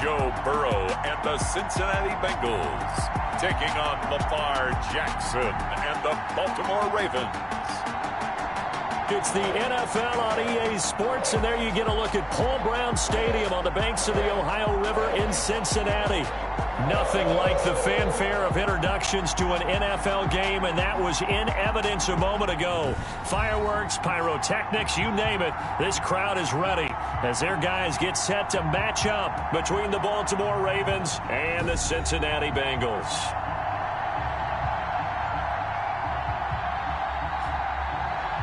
Joe Burrow and the Cincinnati Bengals taking on Lamar Jackson and the Baltimore Ravens. It's the NFL on EA Sports, and there you get a look at Paul Brown Stadium on the banks of the Ohio River in Cincinnati. Nothing like the fanfare of introductions to an NFL game, and that was in evidence a moment ago. Fireworks, pyrotechnics, you name it, this crowd is ready as their guys get set to match up between the Baltimore Ravens and the Cincinnati Bengals.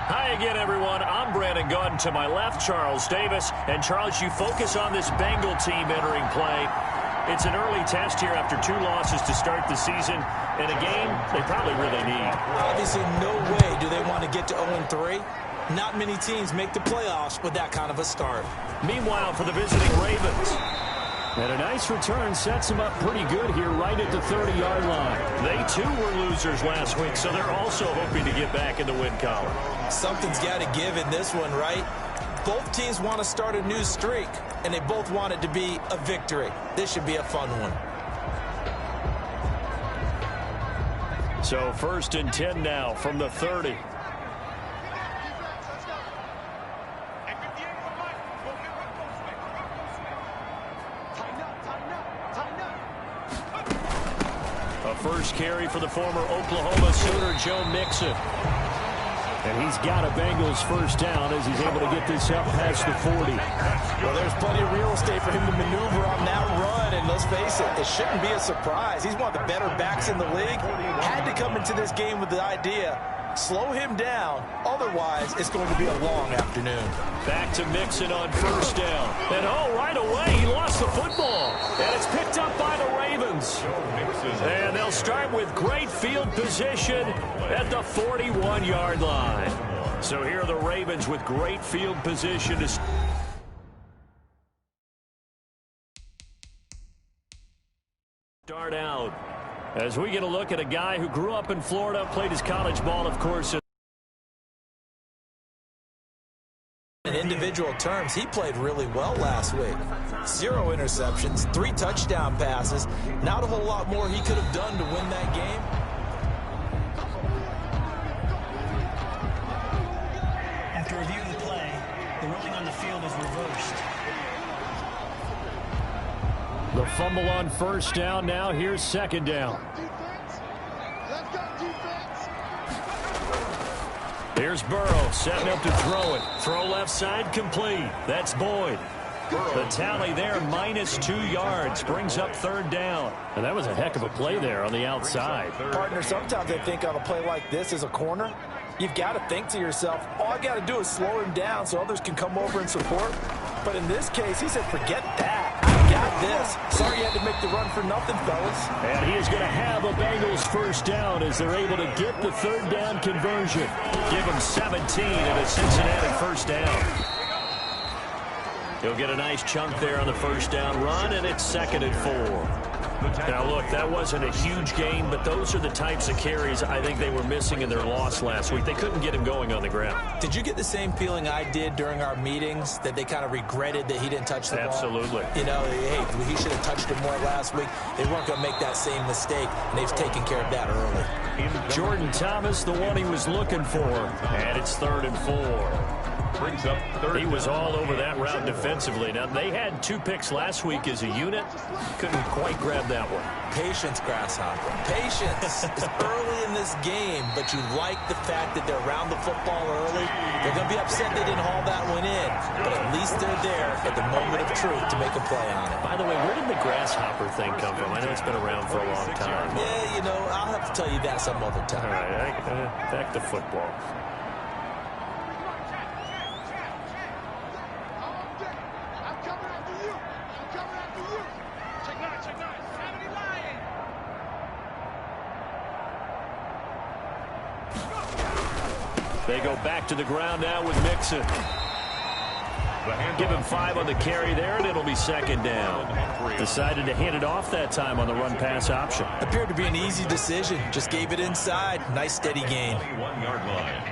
Hi again, everyone. I'm Brandon Gordon. To my left, Charles Davis. And, Charles, you focus on this Bengal team entering play. It's an early test here after 2 losses to start the season in a game they probably really need. Obviously, no way do they want to get to 0-3. Not many teams make the playoffs with that kind of a start. Meanwhile, for the visiting Ravens. And a nice return sets them up pretty good here right at the 30-yard line. They, too, were losers last week, so they're also hoping to get back in the win column. Something's got to give in this one, right? Both teams want to start a new streak, and they both want it to be a victory. This should be a fun one. So 1st and 10 now from the 30. A first carry for the former Oklahoma Sooner, Joe Mixon. And he's got a Bengals first down as he's able to get this up past the 40. Well, there's plenty of real estate for him to maneuver on that run, and let's face it, it shouldn't be a surprise. He's one of the better backs in the league. Had to come into this game with the idea, slow him down, otherwise it's going to be a long afternoon. Back to Mixon on first down. And right away he lost the football. And it's picked up by the Ravens. And they'll start with great field position at the 41-yard line. So here are the Ravens with great field position to start out. As we get a look at a guy who grew up in Florida, played his college ball, of course. In individual terms, he played really well last week. 0 interceptions, 3 touchdown passes. Not a whole lot more he could have done to win that game. After review of the play, the ruling on the field is reversed. The fumble on first down. Now here's second down. Here's Burrow setting up to throw it. Throw left side complete. That's Boyd. The tally there, -2 yards, brings up 3rd down. And that was a heck of a play there on the outside. Partner, sometimes I think on a play like this as a corner, you've got to think to yourself, all I got to do is slow him down so others can come over and support. But in this case, he said, forget that. I got this. Sorry you had to make the run for nothing, fellas. And he is going to have a Bengals first down as they're able to get the 3rd down conversion. Give him 17 and a Cincinnati first down. He'll get a nice chunk there on the first down run, and it's 2nd and 4. Now, look, that wasn't a huge gain, but those are the types of carries I think they were missing in their loss last week. They couldn't get him going on the ground. Did you get the same feeling I did during our meetings, that they kind of regretted that he didn't touch the ball? Absolutely. You know, hey, he should have touched it more last week. They weren't going to make that same mistake, and they've taken care of that early. Jordan Thomas, the one he was looking for, and it's 3rd and 4. Brings up 3rd. He was all over that route defensively. Now, they had 2 picks last week as a unit. Couldn't quite grab that one. Patience, Grasshopper. Patience. It's early in this game, but you like the fact that they're around the football early. They're going to be upset they didn't haul that one in, but at least they're there at the moment of truth to make a play on it. By the way, where did the Grasshopper thing come from? I know it's been around for a long time. Yeah, you know, I'll have to tell you that some other time. All right, back to football. They go back to the ground now with Mixon. Give him 5 on the carry there, and it'll be 2nd down. Decided to hand it off that time on the run-pass option. Appeared to be an easy decision. Just gave it inside. Nice, steady gain. 1-yard line.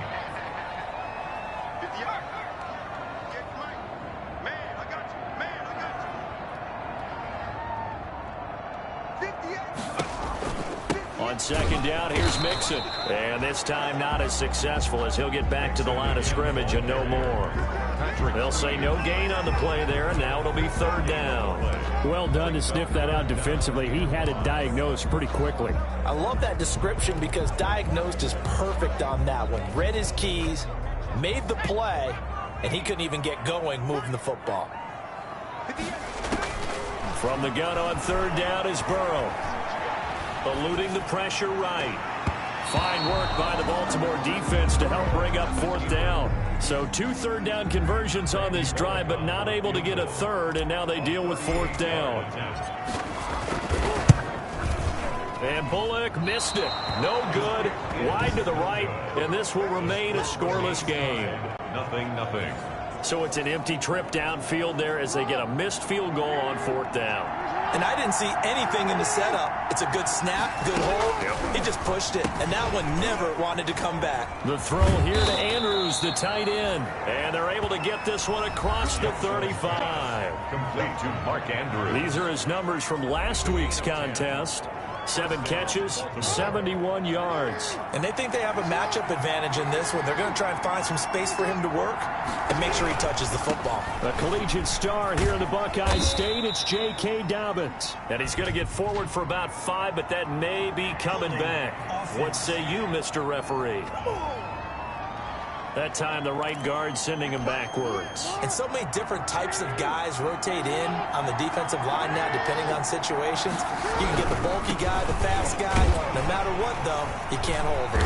On second down, here's Mixon. And this time not as successful as he'll get back to the line of scrimmage and no more. They'll say no gain on the play there, and now it'll be third down. Well done to sniff that out defensively. He had it diagnosed pretty quickly. I love that description because diagnosed is perfect on that one. Read his keys, made the play, and he couldn't even get going moving the football. From the gun on third down is Burrow. Eluding the pressure right. Fine work by the Baltimore defense to help bring up fourth down. So 2 third-down conversions on this drive, but not able to get a third, and now they deal with fourth down. And Bullock missed it. No good. Wide to the right, and this will remain a scoreless game. 0-0. So it's an empty trip downfield there as they get a missed field goal on fourth down. And I didn't see anything in the setup. It's a good snap, good hold. Yep. He just pushed it, and that one never wanted to come back. The throw here to Andrews, the tight end. And they're able to get this one across the 35. Complete to Mark Andrews. These are his numbers from last week's contest. 7 catches, 71 yards. And they think they have a matchup advantage in this one. They're going to try and find some space for him to work and make sure he touches the football. A collegiate star here in the Buckeye State, it's J.K. Dobbins. And he's going to get forward for about 5, but that may be coming back. What say you, Mr. Referee? That time the right guard sending him backwards. And so many different types of guys rotate in on the defensive line now depending on situations. You can get the bulky guy, the fast guy. No matter what, though, you can't hold him.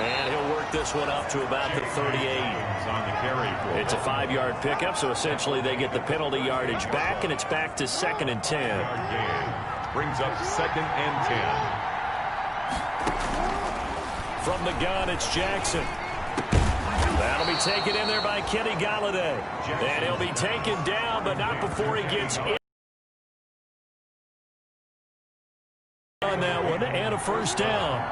And he'll work this one up to about the 38. It's a 5-yard pickup, so essentially they get the penalty yardage back, and it's back to 2nd and 10. Brings up 2nd and 10. From the gun, it's Jackson. That'll be taken in there by Kenny Galladay. And he'll be taken down, but not before he gets in on that one, and a first down.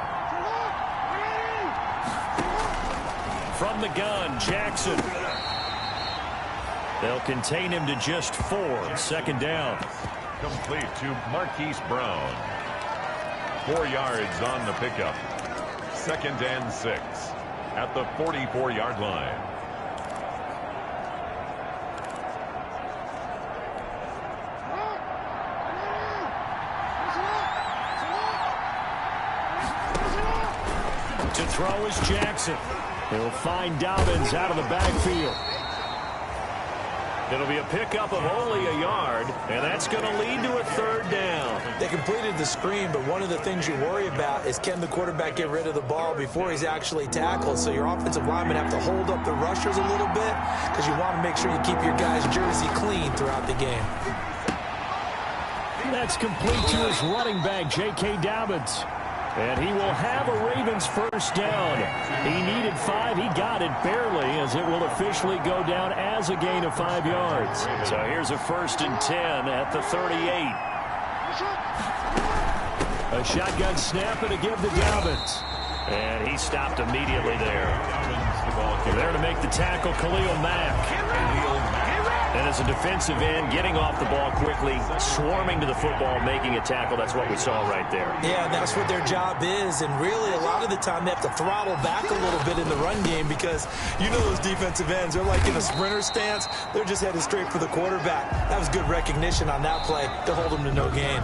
From the gun, Jackson. They'll contain him to just 4. 2nd down. Complete to Marquise Brown. 4 yards on the pickup. 2nd and 6. At the 44-yard line. To throw is Jackson. He'll find Dobbins out of the backfield. It'll be a pickup of only a yard, and that's going to lead to a 3rd down. They completed the screen, but one of the things you worry about is can the quarterback get rid of the ball before he's actually tackled. So your offensive linemen have to hold up the rushers a little bit because you want to make sure you keep your guy's jersey clean throughout the game. That's complete to his running back, J.K. Dobbins. And he will have a Ravens first down. He needed 5. He got it barely, as it will officially go down as a gain of 5 yards. So here's a 1st and 10 at the 38. A shotgun snap and a give to Dobbins. And he stopped immediately there. There to make the tackle, Khalil Mack. And as a defensive end, getting off the ball quickly, swarming to the football, making a tackle. That's what we saw right there. Yeah, that's what their job is. And really, a lot of the time, they have to throttle back a little bit in the run game because you know those defensive ends, they're like in a sprinter stance. They're just headed straight for the quarterback. That was good recognition on that play to hold them to no gain.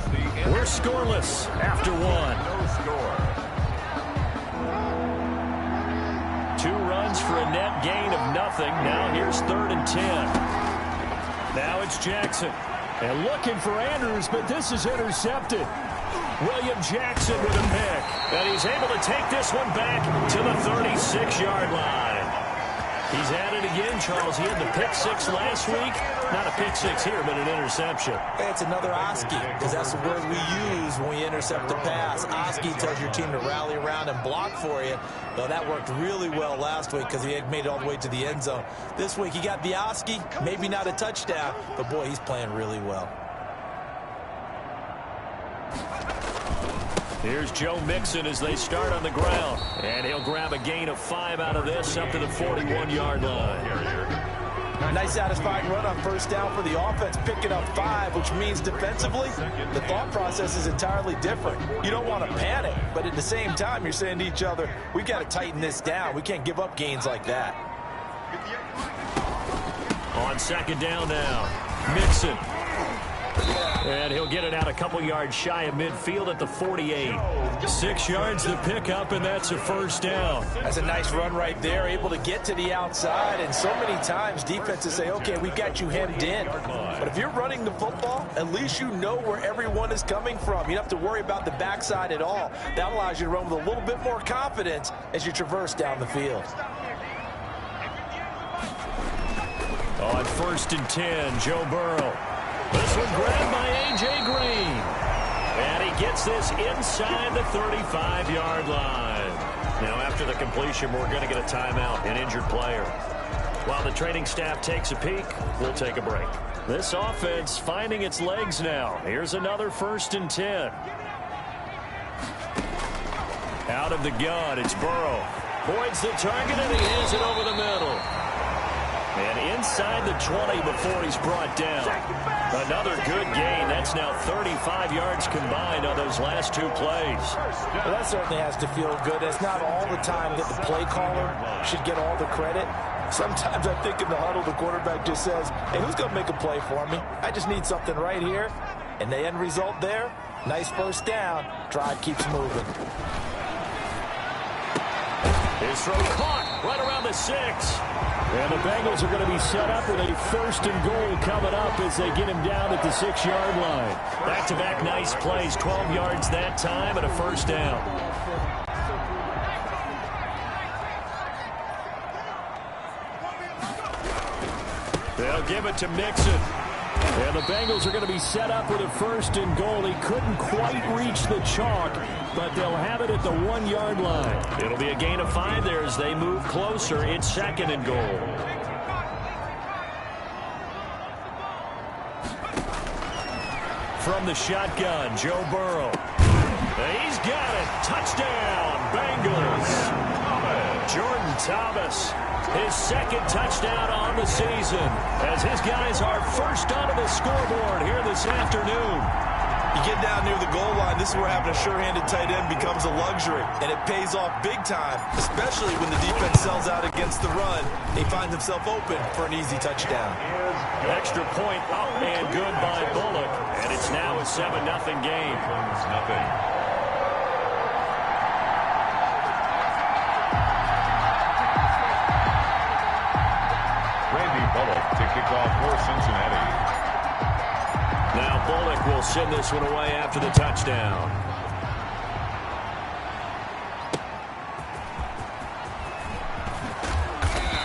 We're scoreless after 1. No score. 2 runs for a net gain of nothing. Now here's 3rd and 10. Now it's Jackson. And looking for Andrews, but this is intercepted. William Jackson with a pick. And he's able to take this one back to the 36-yard line. He's at it again, Charles. He had the pick 6 last week. Not a pick 6 here, but an interception. It's another Oski, because that's the word we use when we intercept the pass. Oski tells your team to rally around and block for you. Well, that worked really well last week because he had made it all the way to the end zone. This week, he got the Oski, maybe not a touchdown, but boy, he's playing really well. Here's Joe Mixon as they start on the ground. And he'll grab a gain of 5 out of this up to the 41-yard line. Nice satisfying run on first down for the offense, picking up 5, which means defensively, the thought process is entirely different. You don't want to panic, but at the same time, you're saying to each other, we've got to tighten this down. We can't give up gains like that. On second down now, Mixon. And he'll get it out a couple yards shy of midfield at the 48. 6 yards to pick up, and that's a first down. That's a nice run right there, able to get to the outside. And so many times defenses say, okay, we've got you hemmed in. But if you're running the football, at least you know where everyone is coming from. You don't have to worry about the backside at all. That allows you to run with a little bit more confidence as you traverse down the field. On 1st and 10, Joe Burrow. This one grabbed by A.J. Green. And he gets this inside the 35-yard line. Now, after the completion, we're going to get a timeout, an injured player. While the training staff takes a peek, we'll take a break. This offense finding its legs now. Here's another 1st and 10. Out of the gun, it's Burrow. Points the target, and he has it over the middle. And inside the 20 before he's brought down. Another good gain. That's now 35 yards combined on those last 2 plays. Well, that certainly has to feel good. It's not all the time that the play caller should get all the credit. Sometimes I think in the huddle, the quarterback just says, hey, who's going to make a play for me? I just need something right here. And the end result there, nice first down. Drive keeps moving. His throw caught right around the 6. And the Bengals are going to be set up with a 1st and goal coming up as they get him down at the 6-yard line. Back-to-back nice plays, 12 yards that time and a first down. They'll give it to Mixon. And the Bengals are going to be set up with a 1st and goal. He couldn't quite reach the chalk, but they'll have it at the 1-yard line. It'll be a gain of 5 there as they move closer. It's 2nd and goal. From the shotgun, Joe Burrow. He's got it. Touchdown, Bengals. Jordan Thomas, his 2nd touchdown on the season, as his guys are first onto the scoreboard here this afternoon. You get down near the goal line, this is where having a sure-handed tight end becomes a luxury, and it pays off big time, especially when the defense sells out against the run. He finds himself open for an easy touchdown. Extra point up and good by Bullock, and it's now a 7-0 game. To kick off for Cincinnati. Now Bullock will send this one away after the touchdown.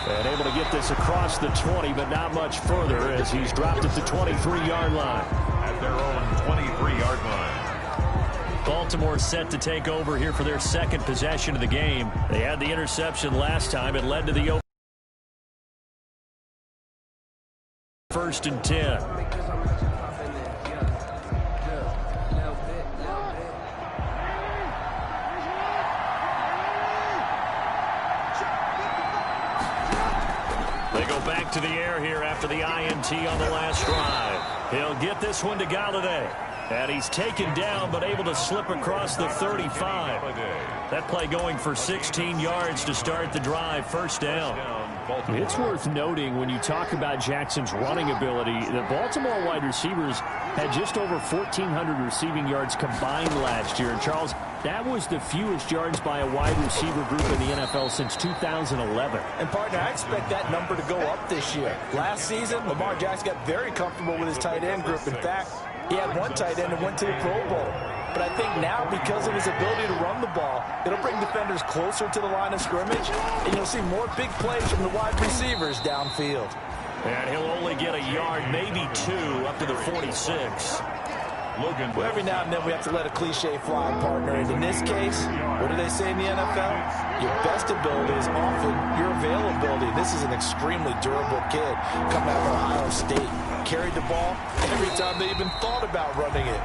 And able to get this across the 20, but not much further as he's dropped at the 23-yard line. At their own 23-yard line. Baltimore set to take over here for their 2nd possession of the game. They had the interception last time. It led to the 1st and 10. They go back to the air here after the INT on the last drive. He'll get this one to Galladay. And he's taken down but able to slip across the 35. That play going for 16 yards to start the drive. First down. It's worth noting when you talk about Jackson's running ability, the Baltimore wide receivers had just over 1,400 receiving yards combined last year. And Charles, that was the fewest yards by a wide receiver group in the NFL since 2011. And partner, I expect that number to go up this year. Last season, Lamar Jackson got very comfortable with his tight end group. In fact, he had one tight end that went to the Pro Bowl. But I think now, because of his ability to run the ball, it'll bring defenders closer to the line of scrimmage, and you'll see more big plays from the wide receivers downfield. And he'll only get a yard, maybe 2, up to the 46. Well, every now and then we have to let a cliche fly, partner. And in this case, what do they say in the NFL? Your best ability is often your availability. This is an extremely durable kid coming out of Ohio State. Carried the ball every time they even thought about running it.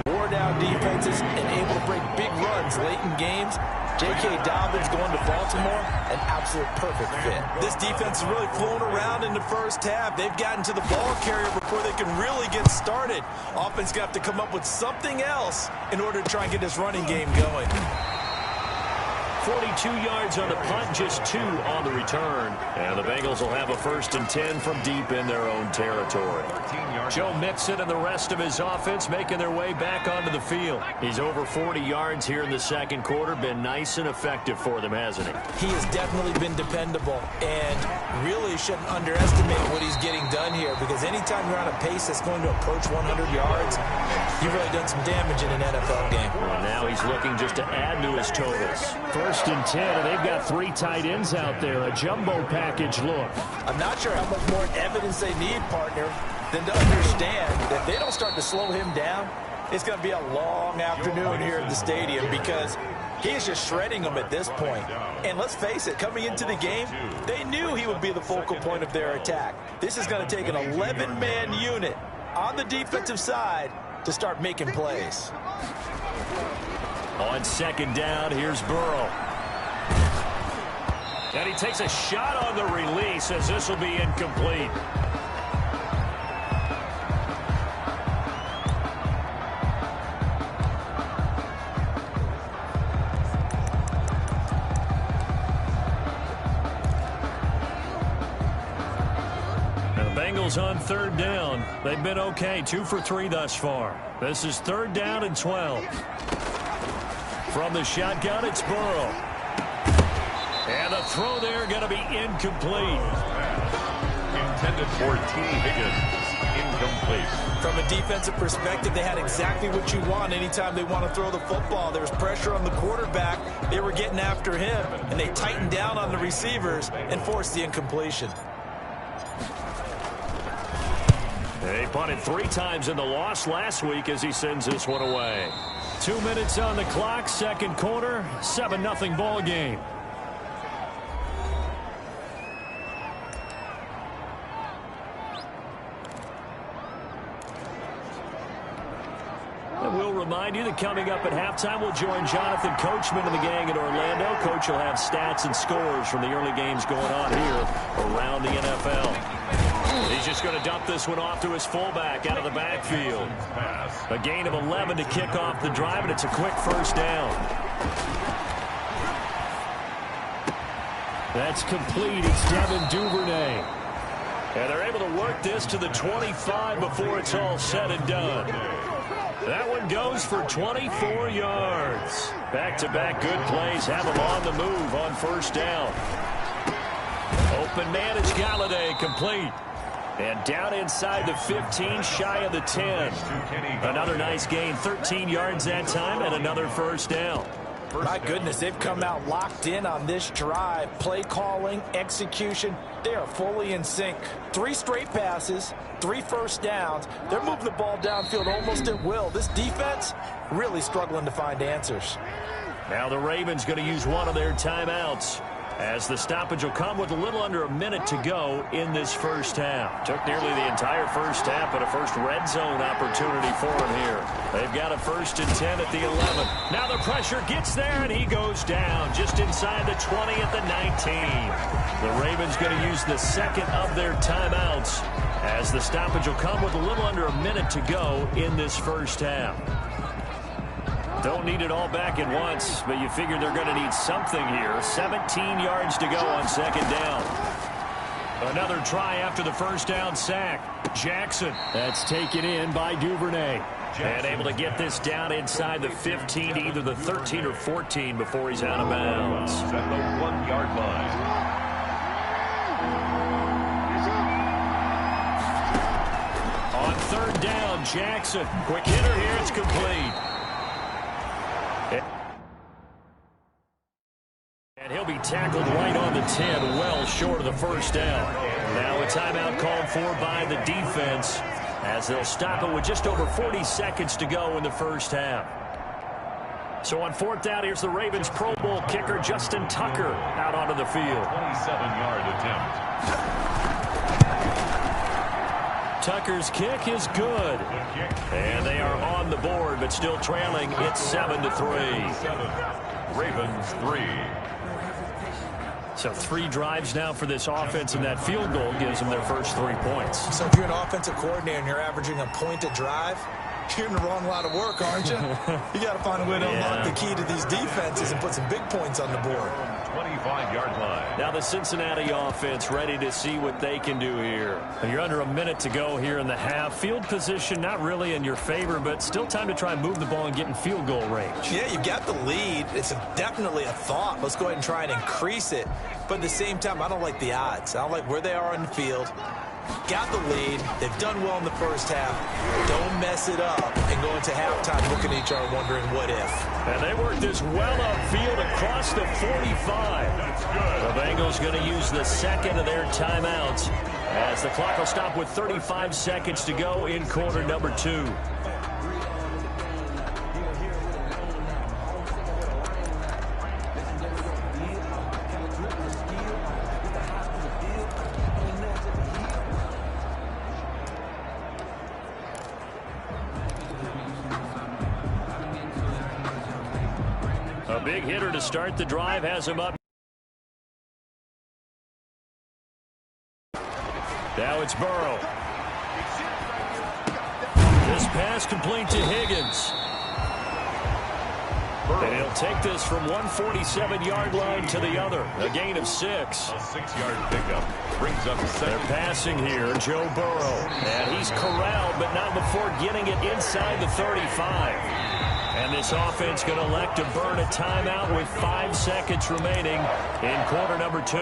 Wore down defenses and able to break big runs happens late in games. J.K. Dobbins going to Baltimore, an absolute perfect fit. This defense is really flown around in the first half. They've gotten to the ball carrier before they can really get started. Offense got to come up with something else in order to try and get this running game going. 42 yards on the punt, just 2 on the return. And the Bengals will have a 1st and 10 from deep in their own territory. Joe Mixon and the rest of his offense making their way back onto the field. He's over 40 yards here in the second quarter. Been nice and effective for them, hasn't he? He has definitely been dependable and really shouldn't underestimate what he's getting done here, because anytime you're on a pace that's going to approach 100 yards, you've really done some damage in an NFL game. Well, now he's looking just to add to his totals. 1st and 10, and they've got 3 tight ends out there. A jumbo package look. I'm not sure how much more evidence they need, partner, than to understand that if they don't start to slow him down, it's going to be a long afternoon here at the stadium, because he is just shredding them at this point. And let's face it, coming into the game, they knew he would be the focal point of their attack. This is going to take an 11-man unit on the defensive side to start making plays. On 2nd down, here's Burrow. And he takes a shot on the release, as this will be incomplete. On 3rd down. They've been okay, 2 for 3 thus far. This is 3rd down and 12. From the shotgun, it's Burrow. And the throw there going to be incomplete. Intended for T. Higgins. Incomplete. From a defensive perspective, they had exactly what you want anytime they want to throw the football. There was pressure on the quarterback. They were getting after him, and they tightened down on the receivers and forced the incompletion. They punted 3 times in the loss last week as he sends this one away. 2 minutes on the clock, 2nd quarter, 7-0 ball game. And we'll remind you that coming up at halftime, we'll join Jonathan Coachman and the gang in Orlando. Coach will have stats and scores from the early games going on here around the NFL. He's just going to dump this one off to his fullback out of the backfield. A gain of 11 to kick off the drive, and it's a quick 1st down. That's complete. It's Devin Duvernay. And they're able to work this to the 25 before it's all said and done. That one goes for 24 yards. Back-to-back good plays have him on the move on 1st down. Open man is Galladay, complete. And down inside the 15, shy of the 10. Another nice gain, 13 yards that time, and another 1st down. My goodness, they've come out locked in on this drive. Play calling, execution, they are fully in sync. 3 straight passes, 3 1st downs. They're moving the ball downfield almost at will. This defense really struggling to find answers. Now the Ravens going to use one of their timeouts, as the stoppage will come with a little under a minute to go in this 1st half. Took nearly the entire 1st half, but a first red zone opportunity for him here. They've got a 1st and 10 at the 11. Now the pressure gets there, and he goes down just inside the 20 at the 19. The Ravens going to use the 2nd of their timeouts, as the stoppage will come with a little under a minute to go in this 1st half. Don't need it all back at once, but you figure they're going to need something here. 17 yards to go on 2nd down. Another try after the 1st down sack. Jackson. That's taken in by Duvernay. And able to get this down inside the 15, either the 13 or 14 before he's out of bounds. At the 1-yard line. On 3rd down, Jackson. Quick hitter here, it's complete. And he'll be tackled right on the 10, well short of the 1st down. Now a timeout called for by the defense, as they'll stop it with just over 40 seconds to go in the 1st half. So on 4th down, here's the Ravens Pro Bowl kicker Justin Tucker out onto the field. 27-yard attempt. Tucker's kick is good. And they are on on the board, but still trailing. It's 7-3. Ravens 3. So 3 drives now for this offense, and that field goal gives them their first 3 points. So if you're an offensive coordinator and you're averaging a point a drive, you're in the wrong line of work, aren't you? You got to find a way to unlock the key to these defenses and put some big points on the board. 25-yard line. Now the Cincinnati offense ready to see what they can do here. You're under a minute to go here in the half. Field position not really in your favor, but still time to try and move the ball and get in field goal range. Yeah, you've got the lead. It's definitely a thought. Let's go ahead and try and increase it. But at the same time, I don't like the odds. I don't like where they are in the field. Got the lead. They've done well in the first half. Don't mess it up and go into halftime looking at each other wondering what if. And they work this well upfield across the 45. That's good. The Bengals going to use the second of their timeouts as the clock will stop with 35 seconds to go in quarter number 2. A big hitter to start the drive has him up. Now it's Burrow. This pass complete to Higgins. And he'll take this from 147-yard line to the other. A gain of 6. A 6-yard pickup brings up second. They're passing here, Joe Burrow. And he's corralled, but not before getting it inside the 35. And this offense going to elect to burn a timeout with 5 seconds remaining in quarter number 2.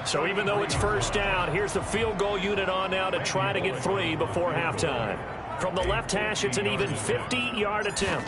So even though it's first down, here's the field goal unit on now to try to get 3 before halftime. From the left hash, it's an even 50-yard attempt.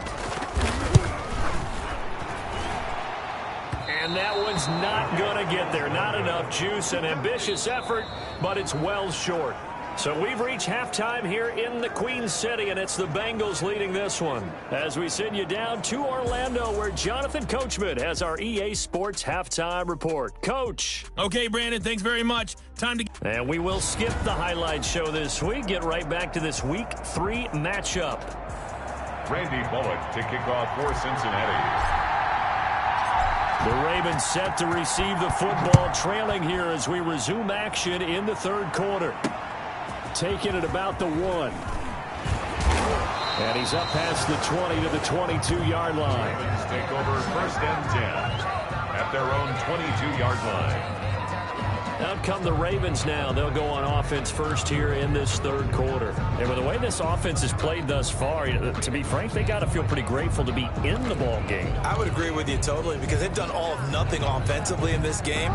And that one's not going to get there. Not enough juice. An ambitious effort, but it's well short. So we've reached halftime here in the Queen City, and it's the Bengals leading this one. As we send you down to Orlando, where Jonathan Coachman has our EA Sports halftime report. Coach. Okay, Brandon, thanks very much. Time to... And we will skip the highlight show this week. Get right back to this Week 3 matchup. Randy Bullock to kick off for Cincinnati. The Ravens set to receive the football, trailing here as we resume action in the third quarter. Taking it about the 1. And he's up past the 20 to the 22-yard line. Ravens take over first and 10 at their own 22-yard line. Out come the Ravens now. They'll go on offense first here in this third quarter. And with the way this offense has played thus far, to be frank, they got to feel pretty grateful to be in the ball game. I would agree with you totally because they've done all of nothing offensively in this game,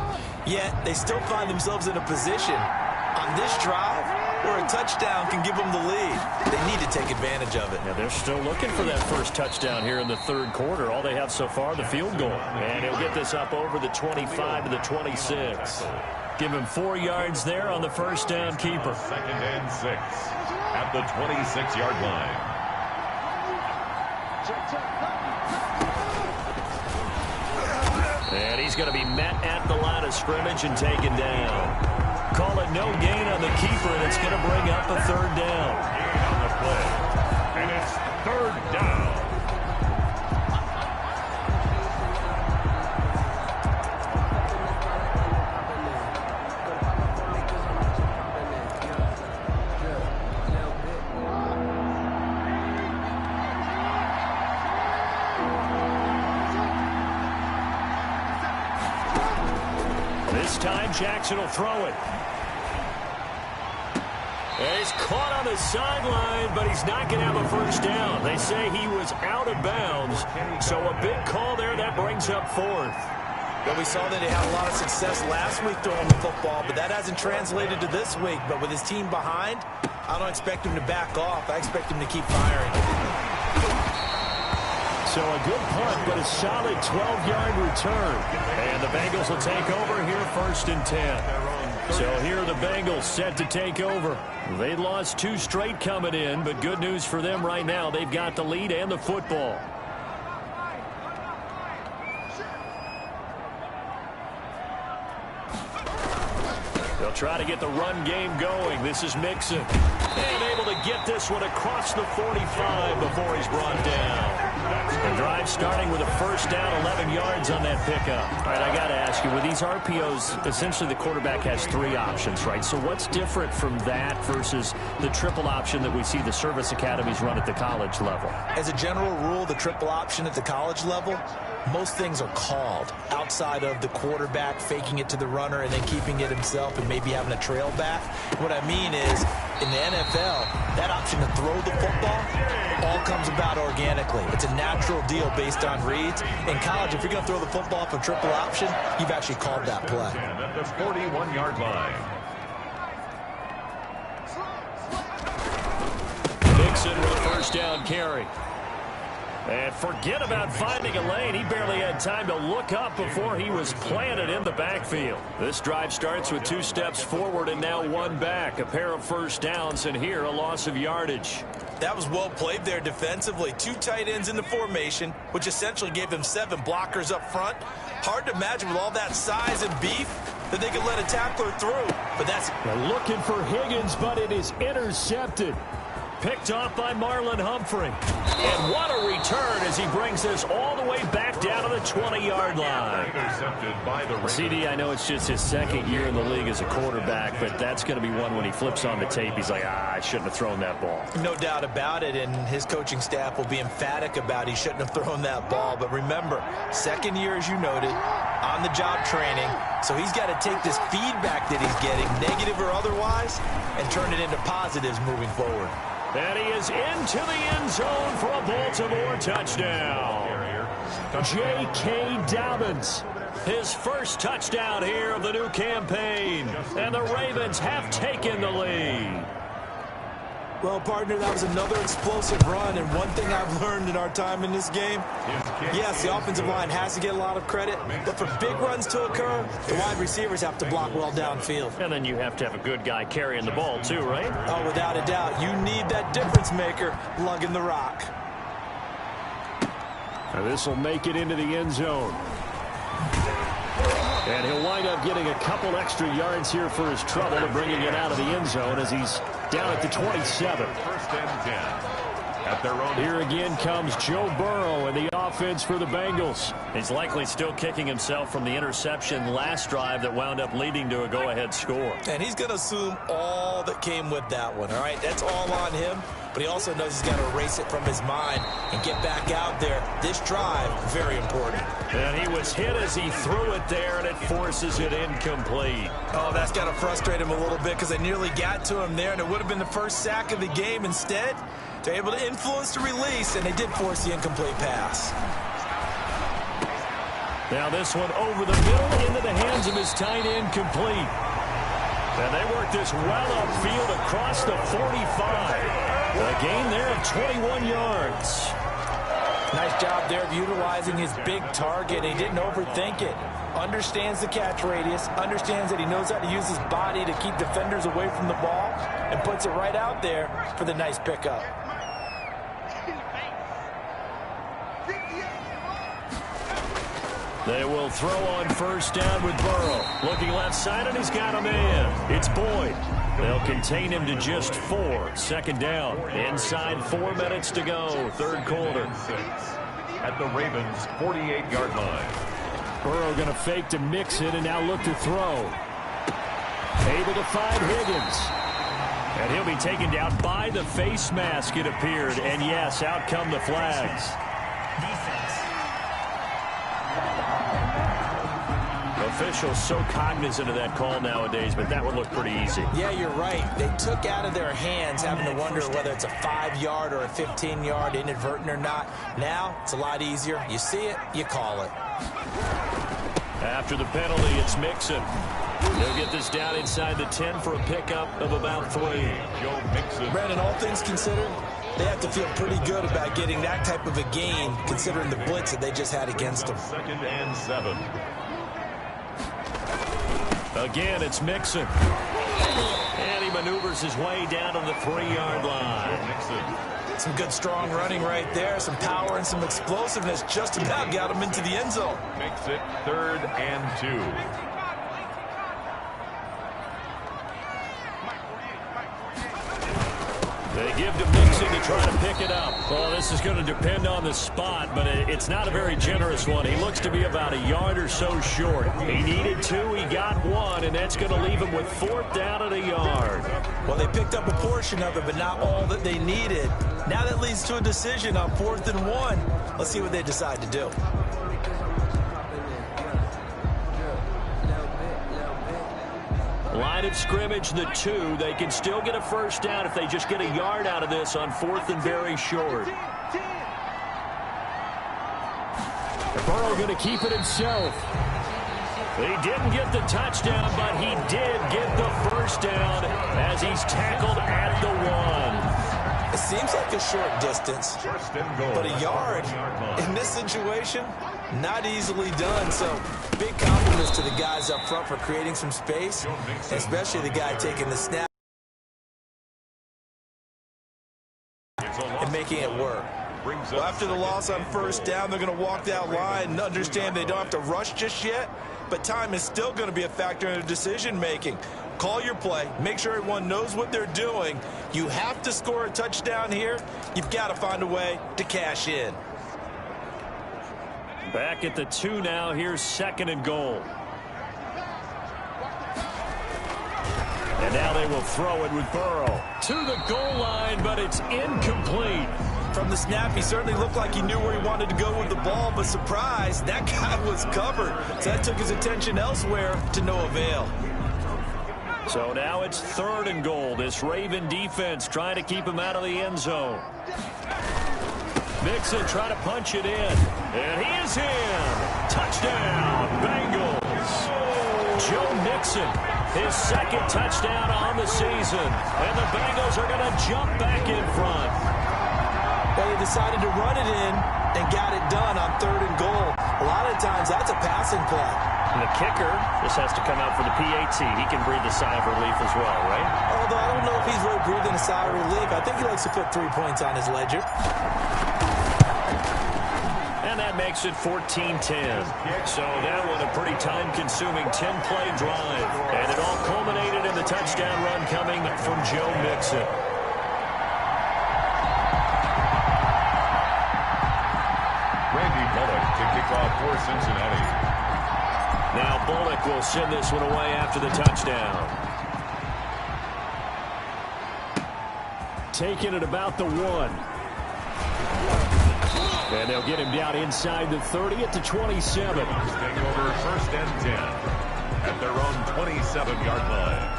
yet they still find themselves in a position on this drive where a touchdown can give them the lead. They need to take advantage of it. Yeah, they're still looking for that first touchdown here in the third quarter. All they have so far, the field goal. And he'll get this up over the 25 to the 26. Give him 4 yards there on the first down keeper. Second and 6 at the 26-yard line. And he's going to be met at the line of scrimmage and taken down. Call it no gain on the keeper, and it's going to bring up a third down. Gain on the play. And it's third down. This time Jackson will throw it. And he's caught on the sideline, but he's not going to have a first down. They say he was out of bounds. So a big call there that brings up 4th. Well, we saw that he had a lot of success last week throwing the football, but that hasn't translated to this week. But with his team behind, I don't expect him to back off. I expect him to keep firing. So a good punt, but a solid 12-yard return. And the Bengals will take over here first and 10. So here are the Bengals set to take over. They lost 2 straight coming in, but good news for them right now. They've got the lead and the football. They'll try to get the run game going. This is Mixon. And able to get this one across the 45 before he's brought down. The drive starting with a first down, 11 yards on that pickup. All right, I got to ask you, with these RPOs, essentially the quarterback has 3 options, right? So what's different from that versus the triple option that we see the service academies run at the college level? As a general rule, the triple option at the college level, most things are called outside of the quarterback faking it to the runner and then keeping it himself and maybe having a trail back. What I mean is, in the NFL, that option to throw the football all comes about organically. It's a natural deal based on reads. In college, if you're going to throw the football for triple option, you've actually called that play. At the 41-yard line. Mixon with a first down carry. And forget about finding a lane. He barely had time to look up before he was planted in the backfield. This drive starts with 2 steps forward and now 1 back. A pair of first downs, and here a loss of yardage. That was well played there defensively. 2 tight ends in the formation, which essentially gave them 7 blockers up front. Hard to imagine with all that size and beef that they could let a tackler through. But that's looking for Higgins, but it is intercepted. Picked off by Marlon Humphrey. And what a return as he brings this all the way back down to the 20-yard line. Intercepted by the CD, I know it's just his 2nd year in the league as a quarterback, but that's going to be one when he flips on the tape. He's like, I shouldn't have thrown that ball. No doubt about it, and his coaching staff will be emphatic about he shouldn't have thrown that ball. But remember, 2nd year, as you noted, on-the-job training, so he's got to take this feedback that he's getting, negative or otherwise, and turn it into positives moving forward. And he is into the end zone for a Baltimore touchdown. J.K. Dobbins, his first touchdown here of the new campaign. And the Ravens have taken the lead. Well, partner, that was another explosive run, and one thing I've learned in our time in this game, yes, the offensive line has to get a lot of credit, but for big runs to occur, the wide receivers have to block well downfield. And then you have to have a good guy carrying the ball too, right? Oh, without a doubt. You need that difference maker lugging the rock. And this will make it into the end zone. And he'll wind up getting a couple extra yards here for his trouble and bringing it out of the end zone as he's down at the 27. First and 10. At their own. Here again comes Joe Burrow and the offense for the Bengals. He's likely still kicking himself from the interception last drive that wound up leading to a go-ahead score. And he's going to assume all that came with that one, all right? That's all on him. But he also knows he's got to erase it from his mind and get back out there. This drive, very important. And he was hit as he threw it there, and it forces it incomplete. Oh, that's got to frustrate him a little bit because they nearly got to him there, and it would have been the first sack of the game. Instead, they're able to influence the release, and they did force the incomplete pass. Now this one over the middle into the hands of his tight end, complete. And they work this well upfield across the 45. A gain there of 21 yards. Nice job there of utilizing his big target. He didn't overthink it. Understands the catch radius. Understands that he knows how to use his body to keep defenders away from the ball. And puts it right out there for the nice pickup. They will throw on first down with Burrow. Looking left side, and he's got a man. It's Boyd. They'll contain him to just 4. Second down. Inside 4 minutes to go. Third quarter. At the Ravens' 48-yard line. Burrow going to fake to mix it and now look to throw. Able to find Higgins. And he'll be taken down by the face mask, it appeared. And yes, out come the flags. Officials so cognizant of that call nowadays, but that would look pretty easy. Yeah, you're right. They took out of their hands having to wonder whether it's a 5-yard or a 15-yard, inadvertent or not. Now, it's a lot easier. You see it, you call it. After the penalty, it's Mixon. They'll get this down inside the 10 for a pickup of about 3. Joe Mixon. Brandon, all things considered, they have to feel pretty good about getting that type of a gain, considering the blitz that they just had against them. 2nd and 7. Again, it's Mixon. And he maneuvers his way down to the 3-yard line. Some good, strong running right there. Some power and some explosiveness just about got him into the end zone. Makes it 3rd and 2. give to Mixon to try to pick it up. Well, this is going to depend on the spot, but it's not a very generous one. He looks to be about a yard or so short. He needed 2, he got 1, and that's going to leave him with 4th down at a yard. Well, they picked up a portion of it, but not all that they needed. Now that leads to a decision on 4th and 1. Let's see what they decide to do. Line of scrimmage, the 2. They can still get a first down if they just get a yard out of this on 4th and very short. Burrow going to keep it himself. He didn't get the touchdown, but he did get the first down as he's tackled at the 1. It seems like a short distance, but a yard in this situation, not easily done. So big compliments to the guys up front for creating some space, especially the guy taking the snap and making it work. Well, after the loss on first down, they're going to walk that line and understand they don't have to rush just yet, but time is still going to be a factor in their decision-making. Call your play. Make sure everyone knows what they're doing. You have to score a touchdown here. You've got to find a way to cash in. Back at the 2 now. Here's 2nd and goal. And now they will throw it with Burrow to the goal line, but it's incomplete. From the snap, he certainly looked like he knew where he wanted to go with the ball, but surprise, that guy was covered. So that took his attention elsewhere to no avail. So now it's 3rd and goal. This Raven defense trying to keep him out of the end zone. Mixon trying to punch it in. And he is in. Touchdown, Bengals. Joe Mixon, his 2nd touchdown on the season. And the Bengals are going to jump back in front. Well, they decided to run it in and got it done on 3rd and goal. A lot of times that's a passing play. And the kicker just has to come out for the PAT. He can breathe a sigh of relief as well, right? Although I don't know if he's really breathing a sigh of relief. I think he likes to put 3 points on his ledger. And that makes it 14-10. So that was a pretty time-consuming 10-play drive. And it all culminated in the touchdown run coming from Joe Mixon. To kick off for Cincinnati. Now Bullock will send this one away after the touchdown. Taking it about the 1. And they'll get him down inside the 30 at the 27. Take over 1st and 10 at their own 27-yard line.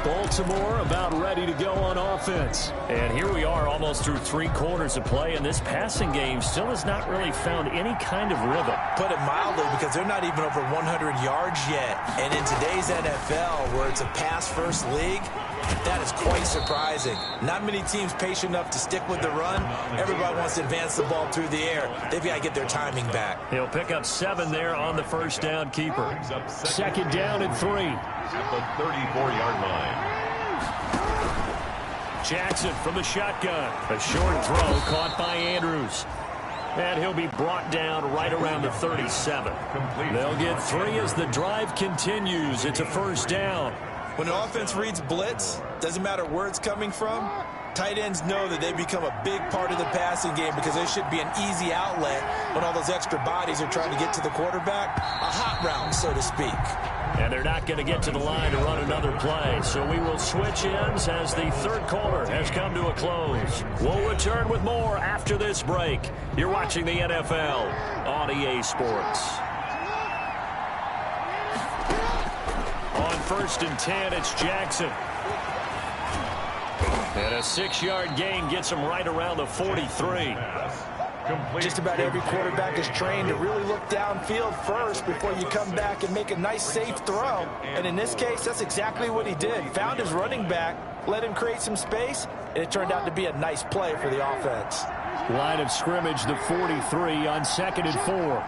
Baltimore about ready to go on offense. And here we are almost through 3 quarters of play, and this passing game still has not really found any kind of rhythm. Put it mildly, because they're not even over 100 yards yet. And in today's NFL, where it's a pass-first league, that is quite surprising. Not many teams patient enough to stick with the run. Everybody wants to advance the ball through the air. They've got to get their timing back. He'll pick up 7 there on the first down keeper. 2nd down and 3. At the 34-yard line. Jackson from the shotgun. A short throw caught by Andrews. And he'll be brought down right around the 37. They'll get 3 as the drive continues. It's a first down. When an offense reads blitz, doesn't matter where it's coming from, tight ends know that they become a big part of the passing game because they should be an easy outlet when all those extra bodies are trying to get to the quarterback. A hot route, so to speak. And they're not going to get to the line to run another play. So we will switch ends as the 3rd quarter has come to a close. We'll return with more after this break. You're watching the NFL on EA Sports. On 1st and 10, it's Jackson. And a 6-yard gain gets him right around the 43. Just about every quarterback is trained to really look downfield first before you come back and make a nice, safe throw. And in this case, that's exactly what he did. Found his running back, let him create some space, and it turned out to be a nice play for the offense. Line of scrimmage, the 43 on 2nd and 4.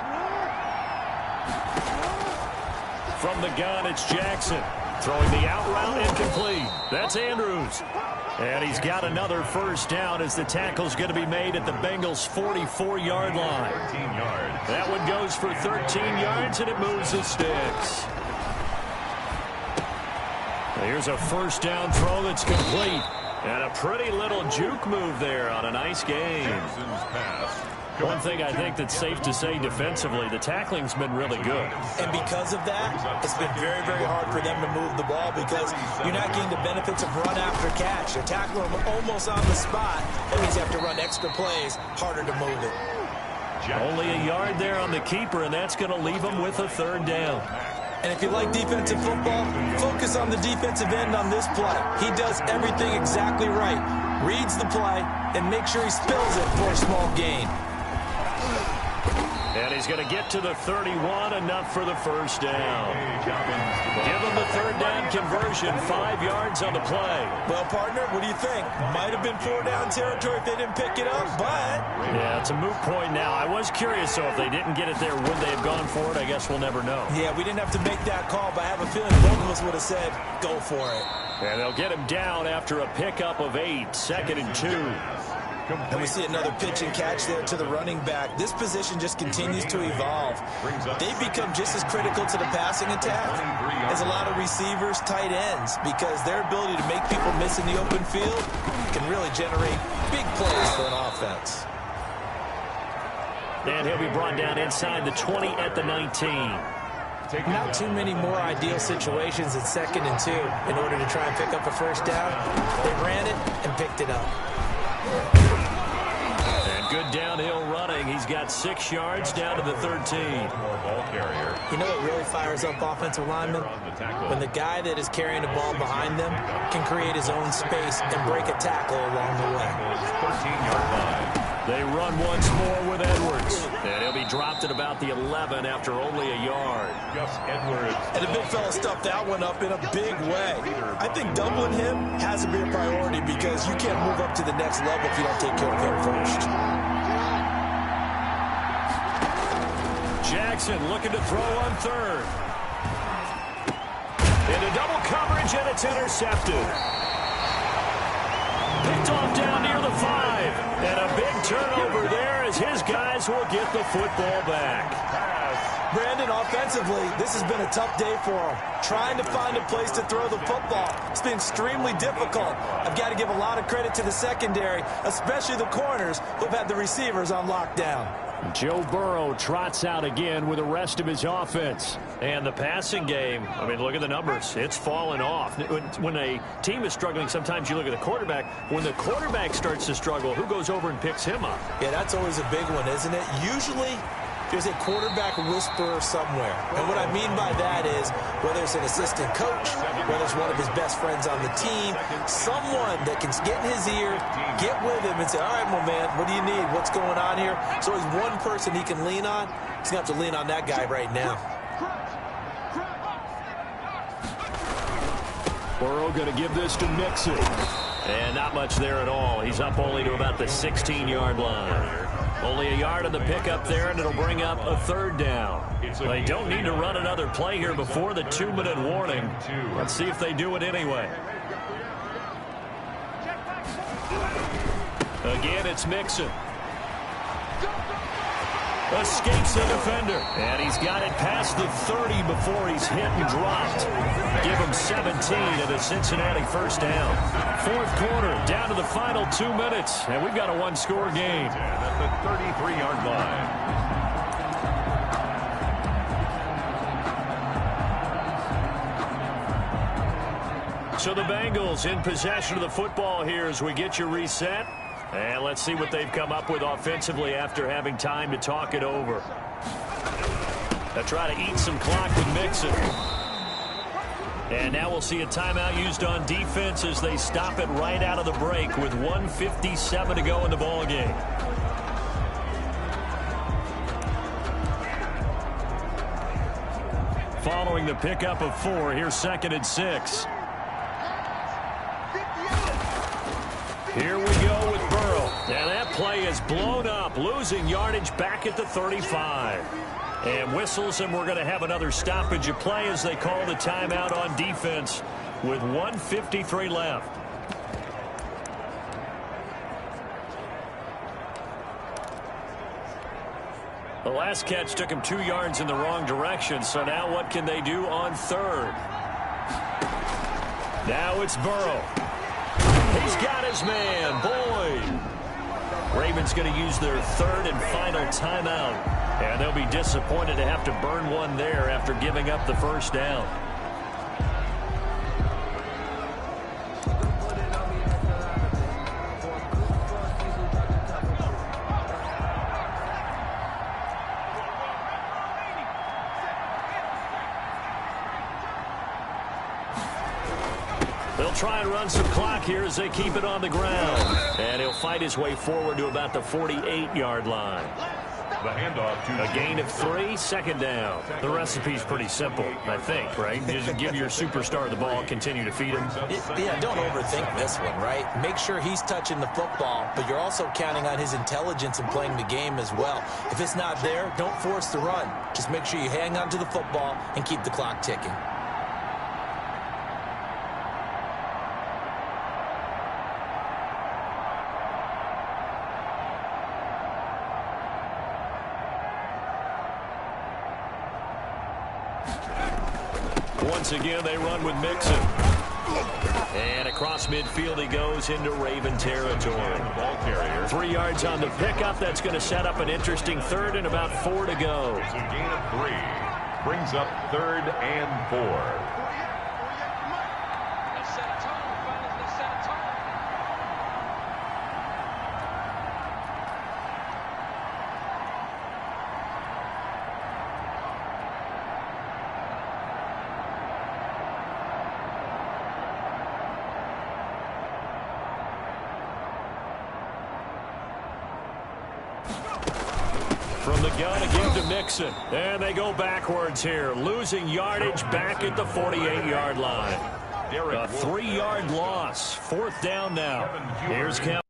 From the gun, it's Jackson. Throwing the out route, incomplete. That's Andrews. And he's got another first down as the tackle's going to be made at the Bengals' 44-yard line. 13 yards. That one goes for 13 yards, and it moves the sticks. Here's a first down throw that's complete. And a pretty little juke move there on a nice game. Jackson's pass. One thing I think that's safe to say defensively, the tackling's been really good. And because of that, it's been very, very hard for them to move the ball because you're not getting the benefits of run after catch. You're tackling them almost on the spot. That means you have to run extra plays, harder to move it. Only a yard there on the keeper, and that's going to leave them with a third down. And if you like defensive football, focus on the defensive end on this play. He does everything exactly right. Reads the play and makes sure he spills it for a small gain. And he's going to get to the 31, enough for the first down. Give him the third down conversion, 5 yards on the play. Well, partner, what do you think? Might have been 4-down territory if they didn't pick it up, but... Yeah, it's a moot point now. I was curious, so if they didn't get it there, would they have gone for it? I guess we'll never know. Yeah, we didn't have to make that call, but I have a feeling both of us would have said, go for it. And they'll get him down after a pickup of 8, 2nd and 2. And we see another pitch and catch there to the running back. This position just continues to evolve. They become just as critical to the passing attack as a lot of receivers, tight ends, because their ability to make people miss in the open field can really generate big plays for an offense. And he'll be brought down inside the 20 at the 19. Not too many more ideal situations in 2nd and 2 in order to try and pick up a first down. They ran it and picked it up. And good downhill running. He's got 6 yards down to the 13. Ball carrier. You know what really fires up offensive linemen? When the guy that is carrying the ball behind them can create his own space and break a tackle along the way. 13-yard line. They run once more with Edwards. And he'll be dropped at about the 11 after only a yard. Gus Edwards. And the big fella stuffed that one up in a big way. I think doubling him has to be a priority because you can't move up to the next level if you don't take care of him first. Jackson looking to throw on 3rd. Into double coverage, and it's intercepted. Picked off down near the 5. And a big turnover there as his guys will get the football back. Brandon, offensively, this has been a tough day for him. Trying to find a place to throw the football. It's been extremely difficult. I've got to give a lot of credit to the secondary, especially the corners who've had the receivers on lockdown. Joe Burrow trots out again with the rest of his offense. And the passing game, I mean, look at the numbers. It's fallen off. When a team is struggling, sometimes you look at the quarterback. When the quarterback starts to struggle, who goes over and picks him up? Yeah, that's always a big one, isn't it? Usually, there's a quarterback whisperer somewhere. And what I mean by that is, whether it's an assistant coach, whether it's one of his best friends on the team, someone that can get in his ear, get with him and say, all right, my man, what do you need? What's going on here? So there's one person he can lean on. He's going to have to lean on that guy right now. Burrow going to give this to Mixon. And not much there at all. He's up only to about the 16-yard line. Only a yard on the pickup there, and it'll bring up a 3rd down. They don't need to run another play here before the 2-minute warning. Let's see if they do it anyway. Again, it's Mixon. Escapes the defender. And he's got it past the 30 before he's hit and dropped. Give him 17 at a Cincinnati first down. 4th quarter, down to the final 2 minutes. And we've got a 1-score game. At the 33-yard line. So the Bengals in possession of the football here as we get you reset. And let's see what they've come up with offensively after having time to talk it over. They'll try to eat some clock with Mixon. And now we'll see a timeout used on defense as they stop it right out of the break with 1:57 to go in the ballgame. Following the pickup of 4, here's 2nd and 6. Here we go with Burrow. And that play is blown up, losing yardage back at the 35. And whistles, and we're going to have another stoppage of play as they call the timeout on defense with 1:53 left. The last catch took him 2 yards in the wrong direction, so now what can they do on 3rd? Now it's Burrow. He's got his man, Boyd. Ravens going to use their third and final timeout. And they'll be disappointed to have to burn one there after giving up the first down. They'll try and run some clock here as they keep it on the ground. And he'll fight his way forward to about the 48-yard line. The handoff to a gain of 3, second down. The recipe's pretty simple, I think, right? Just give your superstar the ball, continue to feed him. Yeah, don't overthink this one, right? Make sure he's touching the football, but you're also counting on his intelligence and playing the game as well. If it's not there, don't force the run. Just make sure you hang on to the football and keep the clock ticking. Once again, they run with Mixon. And across midfield he goes into Raven territory. ball carrier. 3 yards on the pickup. That's going to set up an interesting third and about 4 to go. It's a gain of 3. Brings up 3rd and 4. From the gun again to Mixon. And they go backwards here. Losing yardage back at the 48-yard line. A 3-yard loss. 4th down now. Here's Cam.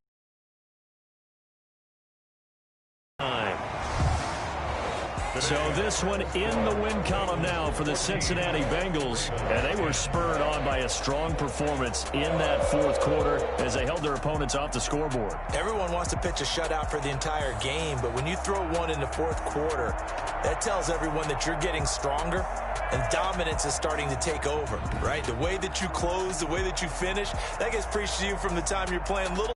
So this one in the win column now for the Cincinnati Bengals. And they were spurred on by a strong performance in that 4th quarter as they held their opponents off the scoreboard. Everyone wants to pitch a shutout for the entire game, but when you throw one in the 4th quarter, that tells everyone that you're getting stronger and dominance is starting to take over, right? The way that you close, the way that you finish, that gets preached to you from the time you're playing little.